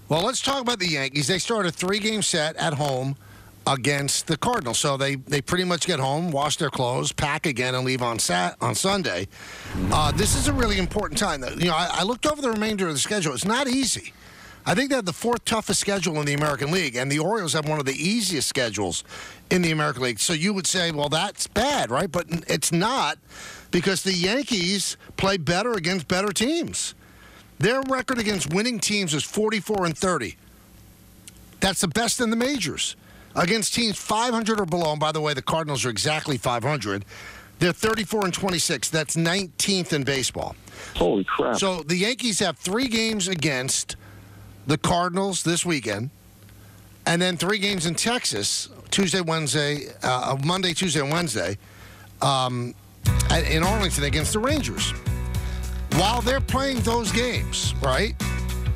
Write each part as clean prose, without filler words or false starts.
Well, let's talk about the Yankees. They start a 3-game set at home against the Cardinals. So they pretty much get home, wash their clothes, pack again, and leave on Sunday. This is a really important time. I looked over the remainder of the schedule. It's not easy. I think they have the 4th toughest schedule in the American League, and the Orioles have one of the easiest schedules in the American League. So you would say, well, that's bad, right? But it's not, because the Yankees play better against better teams. Their record against winning teams is 44-30. That's the best in the majors. Against teams 500 or below, and by the way, the Cardinals are exactly 500, they're 34-26. That's 19th in baseball. Holy crap. So the Yankees have 3 games against the Cardinals this weekend, and then 3 games in Texas, Monday, Tuesday, and Wednesday, in Arlington against the Rangers. While they're playing those games, right,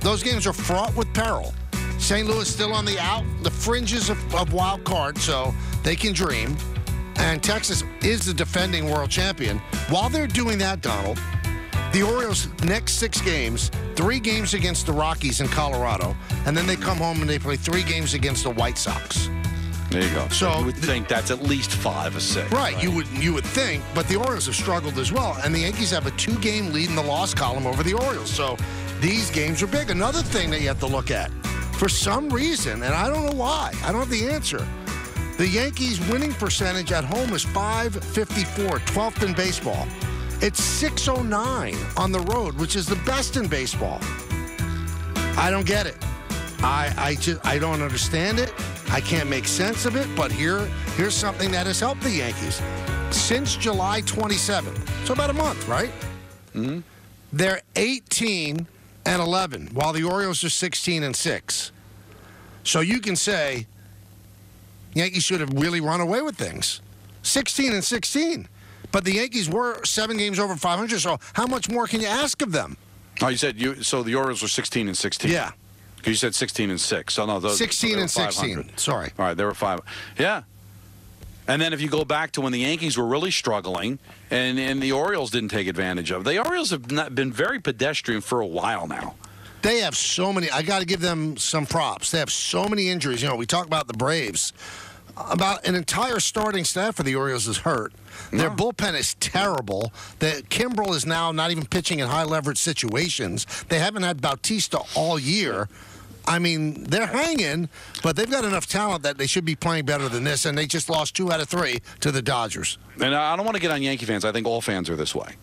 those games are fraught with peril. St. Louis still on the fringes of wild card, so they can dream. And Texas is the defending world champion. While they're doing that, Donald, the Orioles' next 6 games, 3 games against the Rockies in Colorado, and then they come home and they play 3 games against the White Sox. There you go. So you would think that's at least 5 or 6. Right, you would think, but the Orioles have struggled as well, and the Yankees have a 2-game lead in the loss column over the Orioles. So these games are big. Another thing that you have to look at, for some reason, and I don't know why, I don't have the answer, the Yankees' winning percentage at home is .554, 12th in baseball. It's .609 on the road, which is the best in baseball. I don't get it. I don't understand it. I can't make sense of it, but here's something that has helped the Yankees. Since July 27th, so about a month, right? Mm-hmm. They're 18-11, while the Orioles are 16-6. So you can say Yankees should have really run away with things. 16-16. But the Yankees were 7 games over 500, so how much more can you ask of them? Oh, you said so the Orioles were 16-16. Yeah. You said 16-6. So no, those 16-16. Sorry. All right, they were 5. Yeah. And then if you go back to when the Yankees were really struggling and the Orioles didn't take advantage of, the Orioles have been very pedestrian for a while now. They have so many. I got to give them some props. They have so many injuries. We talk about the Braves. About an entire starting staff for the Orioles is hurt. Their bullpen is terrible. Kimbrel is now not even pitching in high-leverage situations. They haven't had Bautista all year. I mean, they're hanging, but they've got enough talent that they should be playing better than this, and they just lost 2 out of 3 to the Dodgers. And I don't want to get on Yankee fans. I think all fans are this way.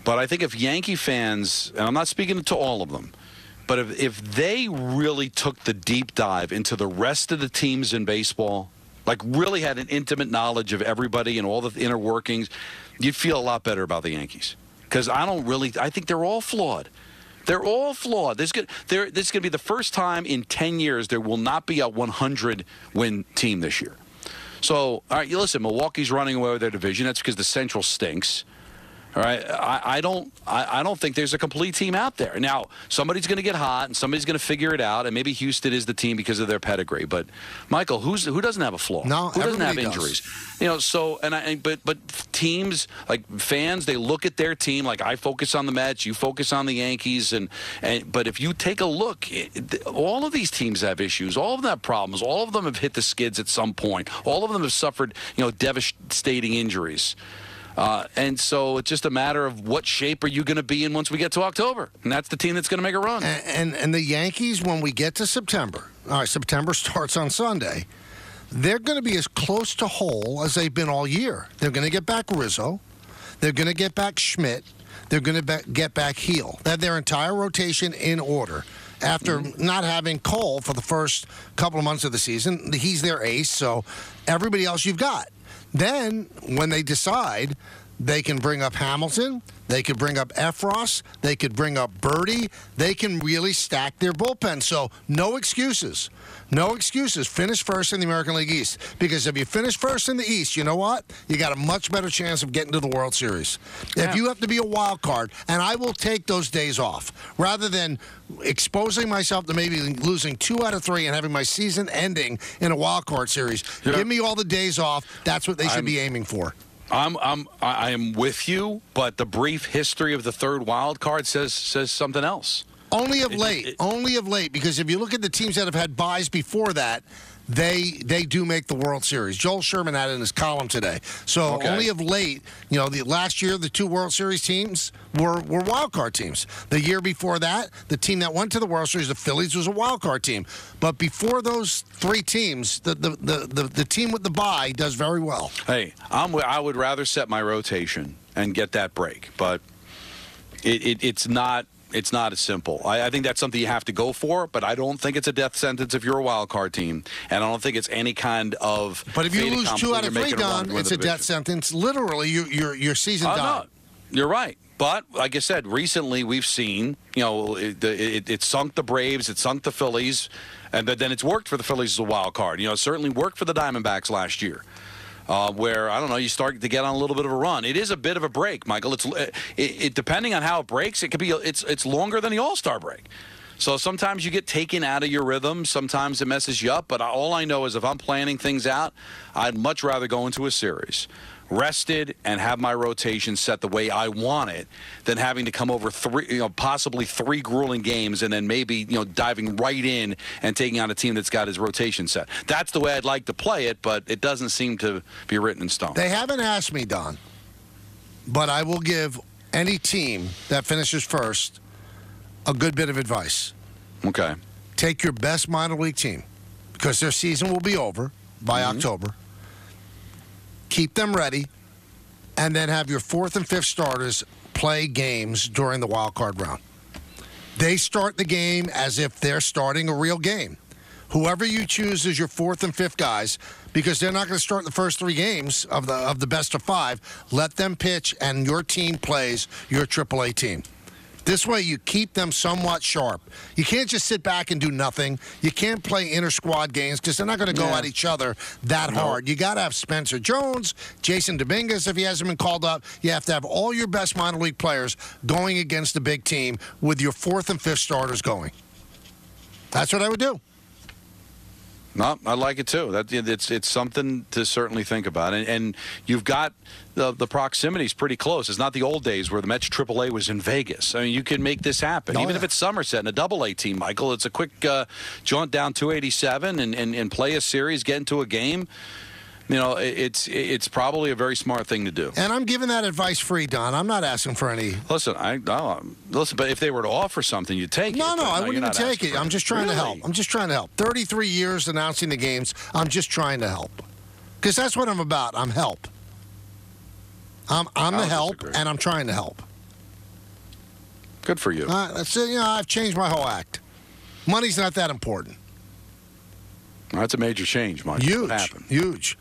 But I think if Yankee fans, and I'm not speaking to all of them, but if they really took the deep dive into the rest of the teams in baseball, like really had an intimate knowledge of everybody and all the inner workings, you'd feel a lot better about the Yankees. Because I think they're all flawed. They're all flawed. This is going to be the first time in 10 years there will not be a 100-win team this year. So, all right, you listen, Milwaukee's running away with their division. That's because the Central stinks. All right, I don't think there's a complete team out there. Now, somebody's going to get hot and somebody's going to figure it out, and maybe Houston is the team because of their pedigree. But Michael, who doesn't have a flaw? No, who doesn't have injuries? But teams like fans, they look at their team like I focus on the Mets, you focus on the Yankees, but if you take a look, all of these teams have issues, all of them have problems, all of them have hit the skids at some point, all of them have suffered devastating injuries. And so it's just a matter of what shape are you going to be in once we get to October. And that's the team that's going to make a run. And the Yankees, when we get to September, all right, September starts on Sunday, they're going to be as close to whole as they've been all year. They're going to get back Rizzo. They're going to get back Schmidt. They're going to get back Heel. They have their entire rotation in order. After not having Cole for the first couple of months of the season, he's their ace, so everybody else you've got. Then, when they decide, they can bring up Hamilton, they could bring up Efros, they could bring up Birdie, they can really stack their bullpen. So, no excuses. No excuses. Finish first in the American League East. Because if you finish first in the East, you know what? You got a much better chance of getting to the World Series. Yeah. If you have to be a wild card, and I will take those days off, rather than exposing myself to maybe losing 2 out of 3 and having my season ending in a wild card series. Yeah. Give me all the days off. That's what they should be aiming for. I am with you, but the brief history of the third wild card says something else. Only of late, because if you look at the teams that have had byes before that, they do make the World Series. Joel Sherman had it in his column today. So only of late, the last year the 2 World Series teams were wild card teams. The year before that, the team that went to the World Series, the Phillies, was a wild card team. But before those 3 teams, the team with the bye does very well. Hey, I would rather set my rotation and get that break, but it's not. It's not as simple. I think that's something you have to go for, but I don't think it's a death sentence if you're a wild card team, and I don't think it's any kind of. But if you lose 2 out of 3, Don, it's a death sentence. Literally, your season died. No, you're right. But like I said, recently we've seen, it sunk the Braves, it sunk the Phillies, and then it's worked for the Phillies as a wild card. It certainly worked for the Diamondbacks last year. Where, I don't know, you start to get on a little bit of a run. It is a bit of a break, Michael. It depending on how it breaks, it could be it's longer than the All-Star break. So sometimes you get taken out of your rhythm. Sometimes it messes you up. But all I know is if I'm planning things out, I'd much rather go into a series rested and have my rotation set the way I want it than having to come over possibly 3 grueling games and then maybe, diving right in and taking on a team that's got his rotation set. That's the way I'd like to play it, but it doesn't seem to be written in stone. They haven't asked me, Don, but I will give any team that finishes first a good bit of advice. Okay. Take your best minor league team because their season will be over by October. Keep them ready, and then have your 4th and 5th starters play games during the wild card round. They start the game as if they're starting a real game. Whoever you choose as your 4th and 5th guys, because they're not going to start the first 3 games of the best of 5, let them pitch, and your team plays your AAA team. This way you keep them somewhat sharp. You can't just sit back and do nothing. You can't play inter-squad games because they're not going to go at each other that hard. You got to have Spencer Jones, Jason Dominguez if he hasn't been called up. You have to have all your best minor league players going against the big team with your 4th and 5th starters going. That's what I would do. No, I like it too. It's something to certainly think about, and you've got the proximity's pretty close. It's not the old days where the Mets AAA was in Vegas. I mean, you can make this happen, even if it's Somerset and a AA team. Michael, it's a quick jaunt down 287 and play a series, get into a game. It's probably a very smart thing to do. And I'm giving that advice free, Don. I'm not asking for any. Listen, but if they were to offer something, you'd take it. No, I wouldn't even take it. I'm just trying to help. 33 years announcing the games. I'm just trying to help. Because that's what I'm about. I'm help. I'm the help, and I'm trying to help. Good for you. That's it. I've changed my whole act. Money's not that important. That's a major change, Mike. Huge. What happened? Huge.